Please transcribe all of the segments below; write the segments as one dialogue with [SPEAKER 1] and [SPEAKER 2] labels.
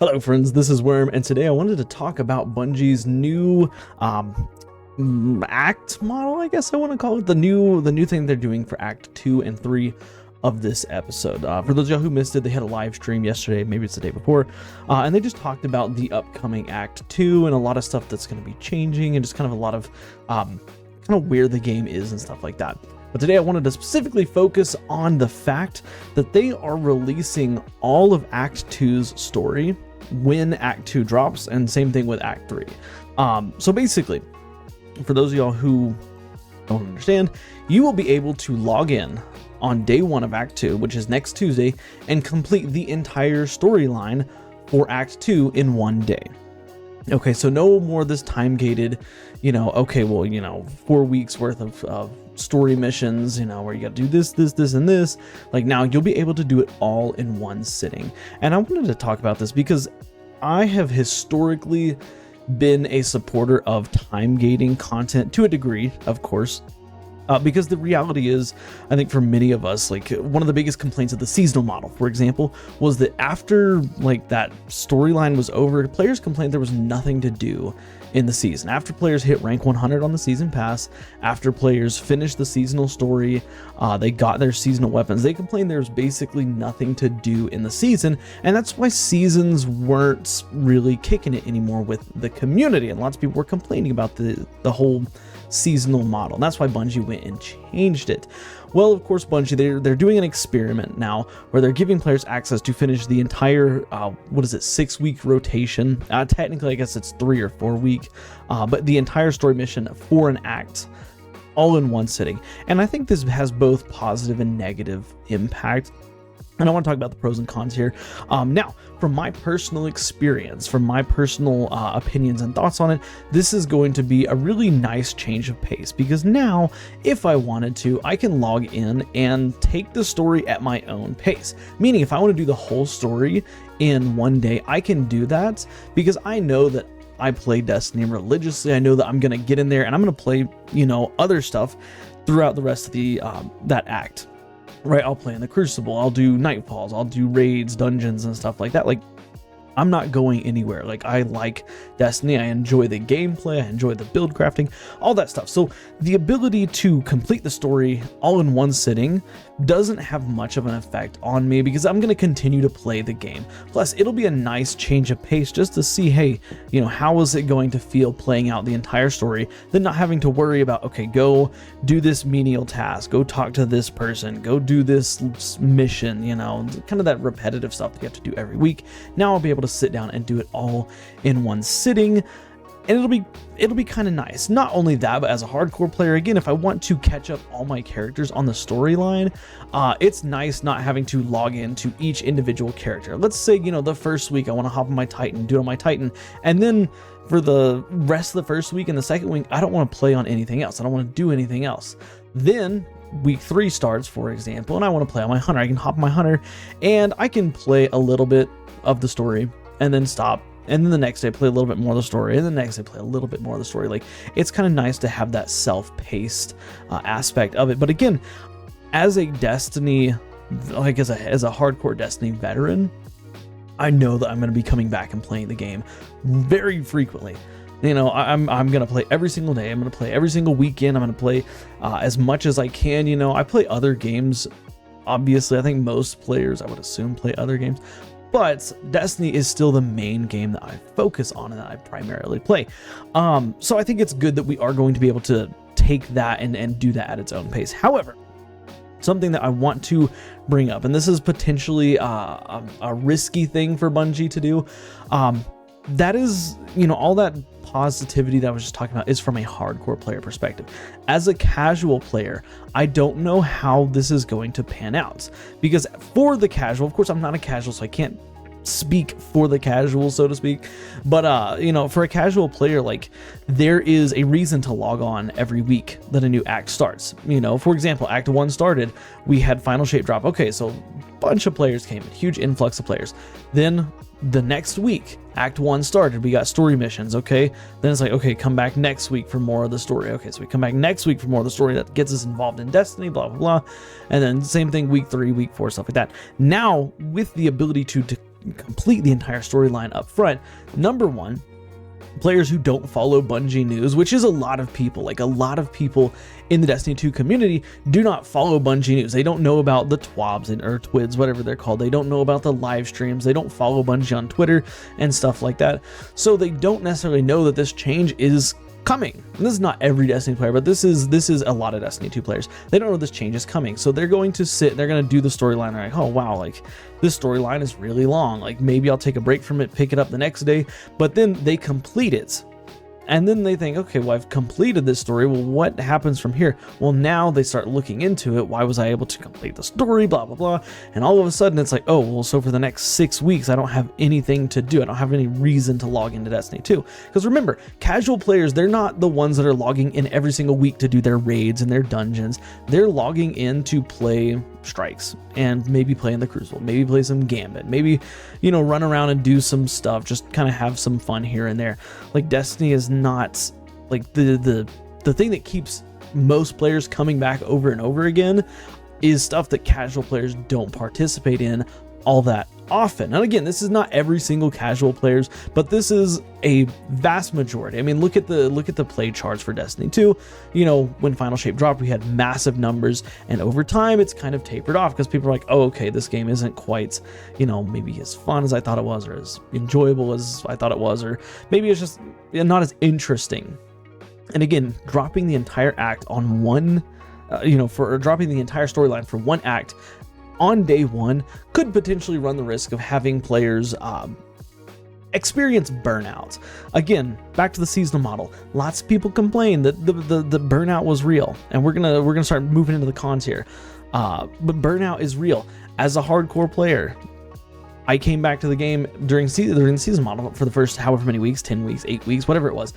[SPEAKER 1] Hello friends, this is Worm, and today I wanted to talk about Bungie's new act model, I guess I want to call it, the new thing they're doing for Act 2 and 3 of this episode. For those of y'all who missed it, they had a live stream yesterday, maybe it's the day before, and they just talked about the upcoming Act 2 and a lot of stuff that's going to be changing and just kind of a lot of kind of where the game is and stuff like that. But today I wanted to specifically focus on the fact that they are releasing all of Act 2's story when Act 2 drops, and same thing with Act 3. So basically, for those of y'all who don't understand, you will be able to log in on day 1 of Act 2, which is next Tuesday, and complete the entire storyline for Act 2 in one day. Okay, so no more this time-gated, okay, well, 4 weeks worth of story missions, where you got to do this, and this. Like, now you'll be able to do it all in one sitting. And I wanted to talk about this because I have historically been a supporter of time-gating content to a degree, of course. Because the reality is, I think for many of us, like one of the biggest complaints of the seasonal model, for example, was that after like that storyline was over, players complained there was nothing to do in the season. After players hit rank 100 on the season pass, after players finished the seasonal story, they got their seasonal weapons, they complained there's basically nothing to do in the season, and that's why seasons weren't really kicking it anymore with the community, and lots of people were complaining about the whole seasonal model. And that's why Bungie went and changed it. Well, of course, Bungie, they're doing an experiment now where they're giving players access to finish the entire 6-week rotation. Technically, I guess it's 3 or 4 week, but the entire story mission for an act all in one sitting. And I think this has both positive and negative impact. And I want to talk about the pros and cons here. Now, from my personal experience, from my personal opinions and thoughts on it, this is going to be a really nice change of pace, because now, if I wanted to, I can log in and take the story at my own pace. Meaning, if I want to do the whole story in one day, I can do that, because I know that I play Destiny religiously. I know that I'm going to get in there and I'm going to play, other stuff throughout the rest of the that act. Right, I'll play in the Crucible, I'll do Nightfalls, I'll do raids, dungeons, and stuff like that. Like, I'm not going anywhere. Like, I like Destiny, I enjoy the gameplay, I enjoy the build crafting, all that stuff. So the ability to complete the story all in one sitting doesn't have much of an effect on me, because I'm going to continue to play the game. Plus, it'll be a nice change of pace just to see, hey, how is it going to feel playing out the entire story, then not having to worry about, okay, go do this menial task, go talk to this person, go do this mission, kind of that repetitive stuff that you have to do every week. Now I'll be able to sit down and do it all in one sitting, and it'll be kind of nice. Not only that, but as a hardcore player, again, if I want to catch up all my characters on the storyline, it's nice not having to log into each individual character. Let's say, the first week I want to hop on my Titan, do it on my Titan, and then for the rest of the first week and the second week, I don't want to play on anything else. I don't want to do anything else. Then week 3 starts, for example, and I want to play on my Hunter. I can hop on my Hunter and I can play a little bit of the story and then stop, and then the next day play a little bit more of the story, and the next day play a little bit more of the story. Like, it's kind of nice to have that self-paced aspect of it. But again, as a Destiny, like as a hardcore Destiny veteran, I know that I'm going to be coming back and playing the game very frequently. I'm going to play every single day. I'm going to play every single weekend. I'm going to play as much as I can. I play other games. Obviously, I think most players, I would assume, play other games. But Destiny is still the main game that I focus on and that I primarily play. So I think it's good that we are going to be able to take that and do that at its own pace. However, something that I want to bring up, and this is potentially a risky thing for Bungie to do, that is, all that positivity that I was just talking about is from a hardcore player perspective. As a casual player, I don't know how this is going to pan out, because for the casual, of course, I'm not a casual, so I can't speak for the casual, so to speak, but for a casual player, like, there is a reason to log on every week that a new act starts. For example, Act 1 started, we had Final Shape drop. Okay, so a bunch of players came in, huge influx of players. Then the next week, Act 1 started, we got story missions. Okay, then it's like, okay, come back next week for more of the story. Okay, so we come back next week for more of the story that gets us involved in Destiny, blah blah blah. And then same thing week 3, week 4, stuff like that. Now, with the ability to complete the entire storyline up front. Number one, players who don't follow Bungie news, which is a lot of people. Like, a lot of people in the Destiny 2 community do not follow Bungie news. They don't know about the TWABs or TWIDs, whatever they're called. They don't know about the live streams. They don't follow Bungie on Twitter and stuff like that. So they don't necessarily know that this change is coming. And this is not every Destiny player, but this is a lot of Destiny 2 players. They don't know this change is coming. So they're going to they're going to do the storyline. They're like, oh wow, like this storyline is really long. Like, maybe I'll take a break from it, pick it up the next day, but then they complete it. And then they think, okay, well, I've completed this story. Well, what happens from here? Well, now they start looking into it. Why was I able to complete the story? Blah, blah, blah. And all of a sudden it's like, oh, well, so for the next 6 weeks, I don't have anything to do. I don't have any reason to log into Destiny 2. Because remember, casual players, they're not the ones that are logging in every single week to do their raids and their dungeons. They're logging in to play strikes and maybe play in the Crucible, maybe play some Gambit, maybe, you know, run around and do some stuff, just kind of have some fun here and there. Like, Destiny is not like the thing that keeps most players coming back over and over again is stuff that casual players don't participate in all that often. And again, this is not every single casual players, but this is a vast majority. I mean, look at the play charts for Destiny 2. You know, when Final Shape dropped, we had massive numbers, and over time it's kind of tapered off because people are like, oh, okay, this game isn't quite, you know, maybe as fun as I thought it was, or as enjoyable as I thought it was, or maybe it's just not as interesting. And again, dropping the entire act on one, dropping the entire storyline for one act on day one could potentially run the risk of having players experience burnout. Again, back to the seasonal model. Lots of people complain that the burnout was real, and we're gonna start moving into the cons here. But burnout is real. As a hardcore player, I came back to the game during the season model for the first however many weeks, 10 weeks, 8 weeks, whatever it was,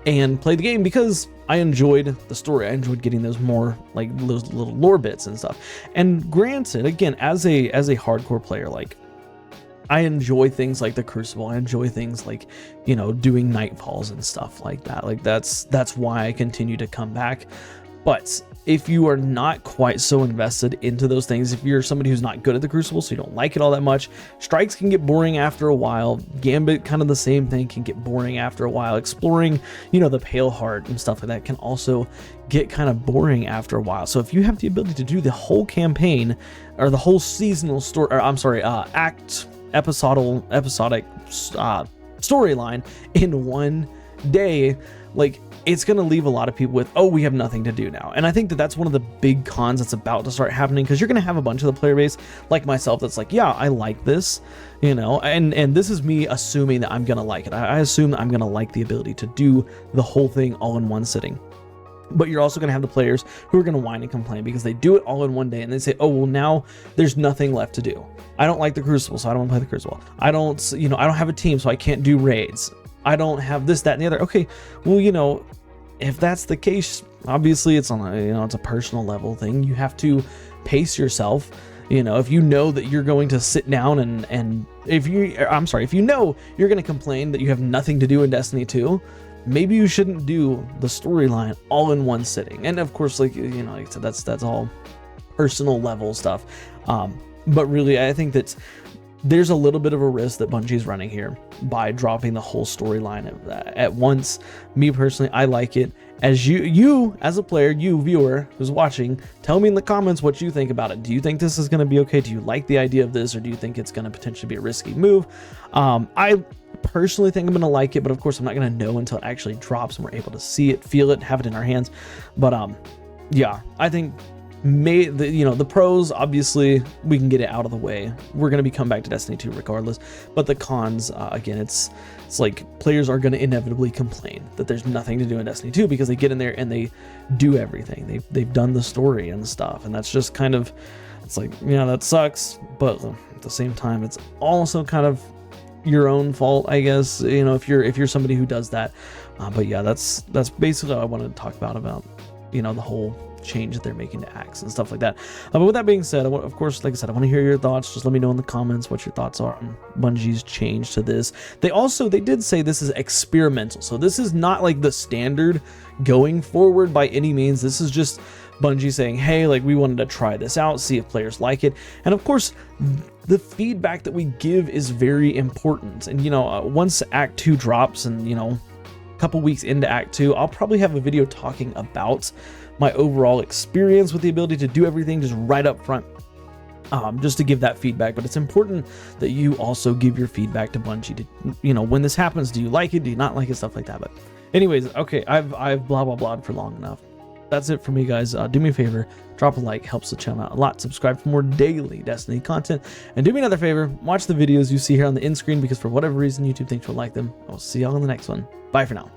[SPEAKER 1] and played the game because I enjoyed the story. I enjoyed getting those more, like, those little lore bits and stuff. And granted, again, as a hardcore player, like, I enjoy things like the Crucible. I enjoy things like, you know, doing nightfalls and stuff like that. Like, that's why I continue to come back. But if you are not quite so invested into those things, if you're somebody who's not good at the Crucible, so you don't like it all that much, strikes can get boring after a while. Gambit, kind of the same thing, can get boring after a while. Exploring, you know, the Pale Heart and stuff like that can also get kind of boring after a while. So if you have the ability to do the whole campaign or the whole seasonal story, or I'm sorry, episodic storyline in one day, like, it's going to leave a lot of people with, oh, we have nothing to do now. And I think that that's one of the big cons that's about to start happening, because you're going to have a bunch of the player base like myself that's like, yeah, I like this, you know, and this is me assuming that I'm going to like it. I assume that I'm going to like the ability to do the whole thing all in one sitting. But you're also going to have the players who are going to whine and complain because they do it all in one day, and they say, oh, well, now there's nothing left to do. I don't like the Crucible, so I don't want to play the Crucible. I don't have a team, so I can't do raids. I don't have this, that, and the other. Okay, well, you know, if that's the case, obviously it's on a, you know, it's a personal level thing. You have to pace yourself. You know, if you know that you're going to sit down and if you know you're going to complain that you have nothing to do in Destiny 2, maybe you shouldn't do the storyline all in one sitting. And of course, like, you know, like I said, that's all personal level stuff. But really, I think that there's a little bit of a risk that Bungie's running here by dropping the whole storyline at once. Me personally, I like it. As you as a player, you viewer who's watching, tell me in the comments what you think about it. Do you think this is going to be okay? Do you like the idea of this, or do you think it's going to potentially be a risky move? I personally think I'm going to like it, but of course I'm not going to know until it actually drops and we're able to see it, feel it, have it in our hands. But yeah, I think the pros, obviously we can get it out of the way. We're going to come back to Destiny 2 regardless, but the cons, again, it's like players are going to inevitably complain that there's nothing to do in Destiny 2 because they get in there and they do everything. They've done the story and stuff, and that's just kind of, it's like, yeah, that sucks, but at the same time it's also kind of your own fault, I guess, you know, if you're somebody who does that. But yeah, that's basically what I wanted to talk about, you know, the whole change that they're making to acts and stuff like that. But with that being said, of course, like I said, I want to hear your thoughts. Just let me know in the comments what your thoughts are on Bungie's change to this. They did say this is experimental, so this is not like the standard going forward by any means. This is just Bungie saying, hey, like, we wanted to try this out, see if players like it. And of course, the feedback that we give is very important. And, you know, once Act 2 drops and, you know, a couple weeks into Act 2, I'll probably have a video talking about my overall experience with the ability to do everything just right up front. Just to give that feedback. But it's important that you also give your feedback to Bungie to, you know, when this happens, do you like it, do you not like it, stuff like that. But anyways, okay, I've blah blah blah'd for long enough. That's it for me, guys. Do me a favor, drop a like, helps the channel out a lot. Subscribe for more daily Destiny content, and do me another favor, watch the videos you see here on the end screen, because for whatever reason YouTube thinks you'll like them. I will see y'all in the next one. Bye for now.